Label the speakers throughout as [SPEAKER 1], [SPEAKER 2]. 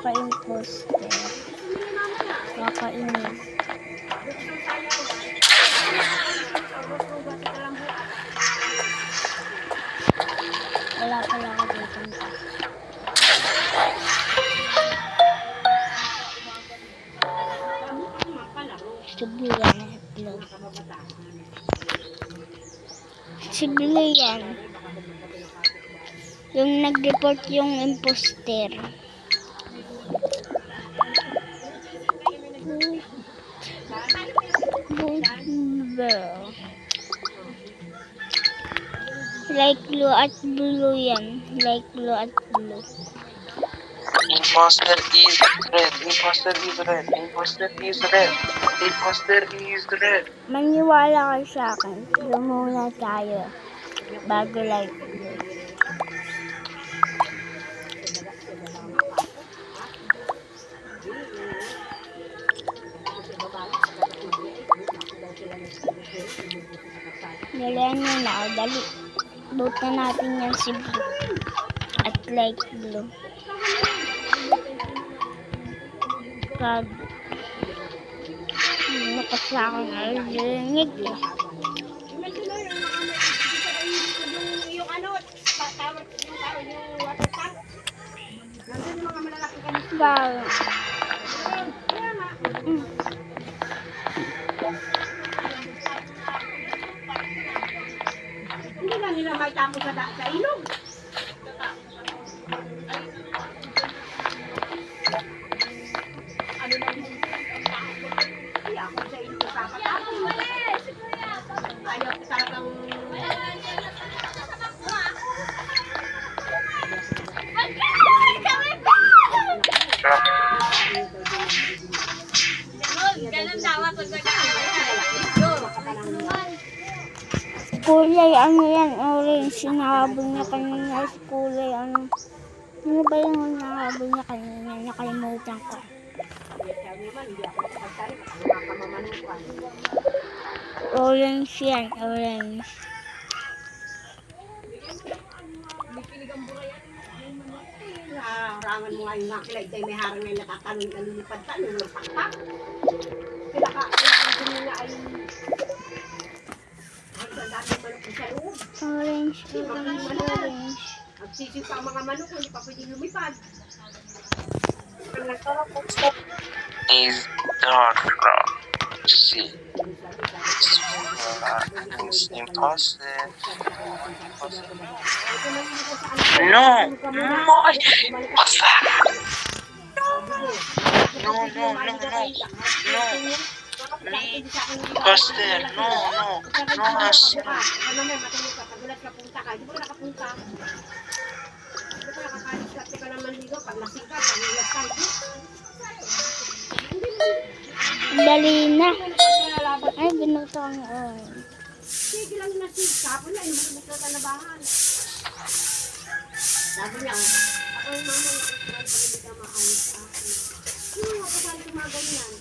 [SPEAKER 1] Kaka-imposter. Kakainis. Wala pala ako dito. Sibuyan. Sibuyan. Yung nag-report yung imposter. Like blue at blue yan. Like blue at blue.
[SPEAKER 2] Imposter is red. Imposter is red. Imposter is red. Imposter is red.
[SPEAKER 1] Maniwala kayo sa akin. Lumuna tayo. Bago like blue. Dalihan nyo na ako. Dali. Vote na natin yan si blue. At like blue. Pag nakasa akong narinig eh.
[SPEAKER 3] Yung ano, yung water tank. Nandun yung mga malalaki kanito.
[SPEAKER 1] Wow.
[SPEAKER 3] Hindi na nila may tapo sa ilog. Ano na yun? Hindi ako sa ilog kasama tapo. Ayaw ko talagang... Ganun daw ako sa
[SPEAKER 1] Kulay ano yan, orange. Sinahabol niya kanina sa kulay ano. Ano ba yung nahabol niya kanina? Nakalimutan ko. Orange yan, orange.
[SPEAKER 3] Harangan mo nga yung makila. Ito'y may harang na natatanong na lilipad-tanong ng pakpak. Pinaka-ano nila ay... Ang daming manok sa loob.
[SPEAKER 1] Orange, orange, orange.
[SPEAKER 3] Nagsisip pa ang mga manok, hindi pa pwedeng lumipad.
[SPEAKER 2] Is dark brown. See. Is imposter. No. No. What's that? No. Imposter. No. As.
[SPEAKER 3] Ano may matulog ka, pagulat ka punta ka, hindi mo nakapunta. Hindi ko nakakaliskate ka naman dito, pag nasikat, pag nilaskay.
[SPEAKER 1] Dali na. Ay, binuto ang orange.
[SPEAKER 3] Sige lang na sige, kapon na, yung mga na talabahan. Sabi niya, ako yung mama yung hindi ka maayos sa akin. Yung ako saan kumaganyan.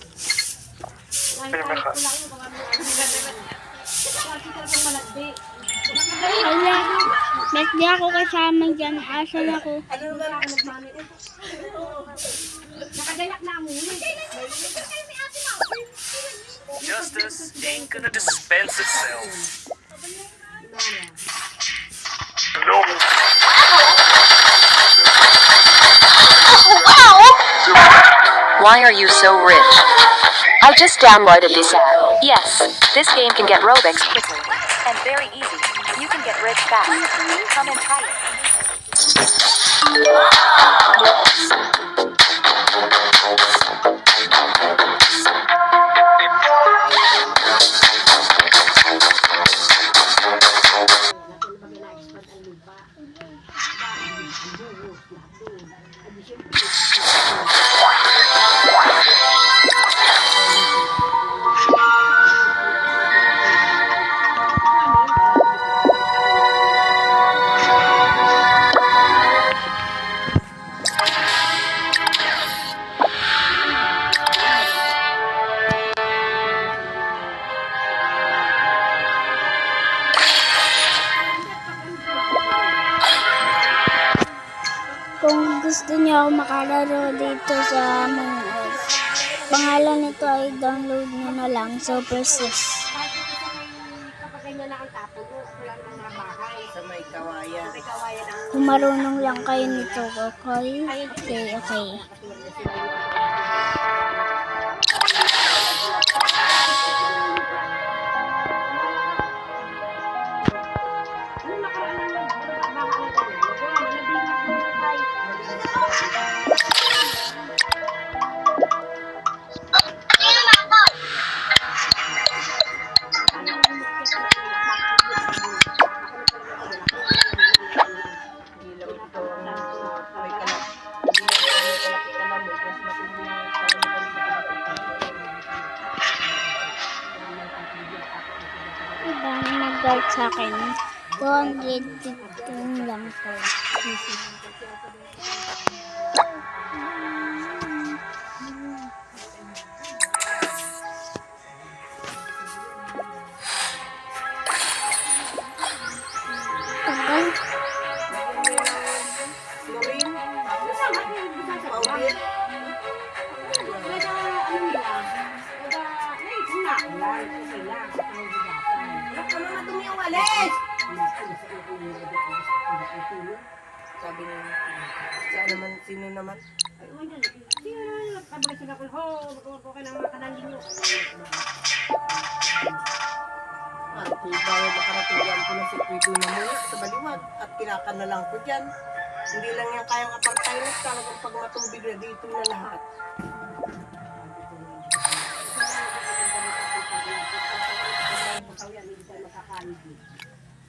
[SPEAKER 3] Kahit ko lang yung mga kasi talagang malagdi.
[SPEAKER 1] Hala, ba't di ako kasama dyan? Asan ako?
[SPEAKER 3] Ano ba ako nagmamit? Nakagayak na ang muli.
[SPEAKER 4] Justice ain't gonna dispense itself.
[SPEAKER 2] No.
[SPEAKER 5] Why are you so rich? I just downloaded this app. Yes, this game can get Robux quickly and very easy. You can get rich fast. Come and try it.
[SPEAKER 1] ako makalaro dito sa Among Us. Pangalan nito ay download nyo na lang, Super Sis.
[SPEAKER 3] Kapag ganyan na ang tapo, wala namang mga bahay.
[SPEAKER 6] Sa may kawayan.
[SPEAKER 3] May kawayan ang
[SPEAKER 1] Kung marunong lang kayo nito, okay? Okay.
[SPEAKER 3] ano nakaraan ng baka na ganyan. Wala na, nabigyan ng buhay.
[SPEAKER 6] Hindi lang ito ang may kalap. Hindi lang ito ang may kalapit na lamig. Mas matindi yung kalamitan sa kalapit.
[SPEAKER 1] Diba, nag-guard sa akin. 215 lang po. Tagal.
[SPEAKER 6] Chlorine,
[SPEAKER 3] Powder. Ano na tumiwalis?
[SPEAKER 6] sabi niya, saan naman, sino naman? Kung bago makarating yan po na si Pido na muna sa baliwag at kinakana lang ko dyan. Hindi lang yan kayang apartheid, talagang pag matubig na dito na lahat.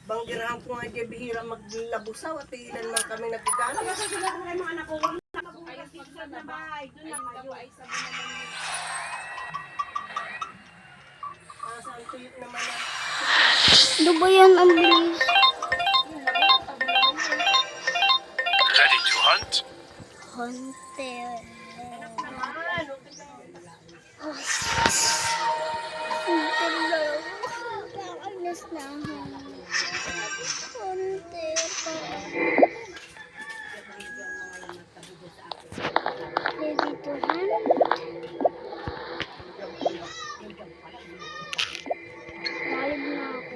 [SPEAKER 6] Banggirahan ko nga dyan bihira maglabusaw at ilan man kami nagigana. Saan tuyot naman yan?
[SPEAKER 1] Ano ba yan ang bilis?
[SPEAKER 4] Ready to hunt?
[SPEAKER 1] Hunter. Nakakainis na ako. Hunter pa. Ready to hunt? Malig na ako.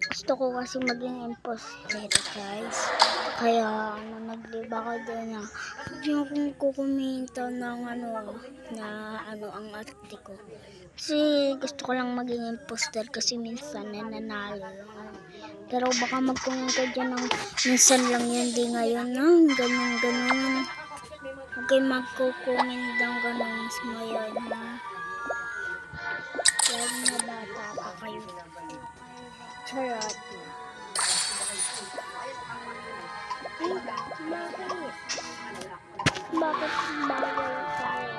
[SPEAKER 1] Gusto ko kasi maging imposter, guys. Kaya, nagliba ko doon na huwag niyo akong kukomenta ng ang arte ko. Kasi gusto ko lang maging imposter kasi minsan nananalo lang ako. Pero baka mag-comment ka dyan ng minsan lang yun, di ngayon ganun. Huwag kayo magko-comment ng ganun mas ngayon, ha? Huwag na bata pa kayo. Charot. Bakit bawal tayo?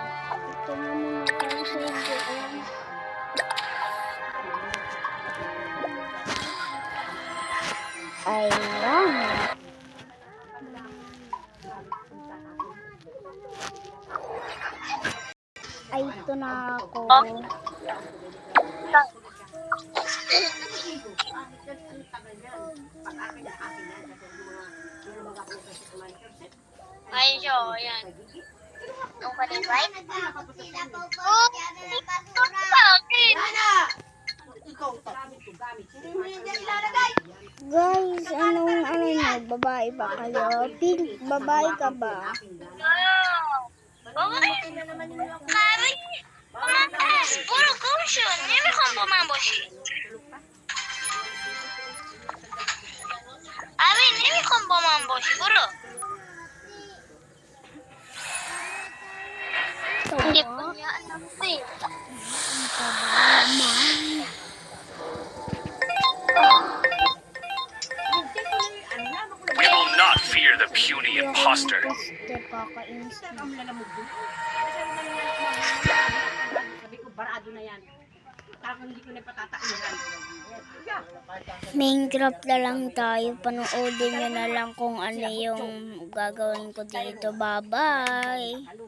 [SPEAKER 1] Ito na muna tayo sa joke. Ay, lang. Ay, ito na ako.
[SPEAKER 7] Ay, so, yan. Yung kanil, right? Oh, bakit?
[SPEAKER 1] Guys, anong babae ba kayo? Pink, babae ka ba?
[SPEAKER 7] Bakit? Kari? Pamatas! Puro caution! Nemi kong pumamboshi. Abi, nemi kong pumamboshi. Puro. Hindi po niya alam ko eh.
[SPEAKER 4] We will not fear the puny imposter.
[SPEAKER 1] Kakainis na.
[SPEAKER 3] Sabi ko, barado na yan. Talagang hindi ko na patatainan.
[SPEAKER 1] Minecraft na lang tayo. Panoodin nyo na lang kung ano yung gagawin ko dito. Bye-bye!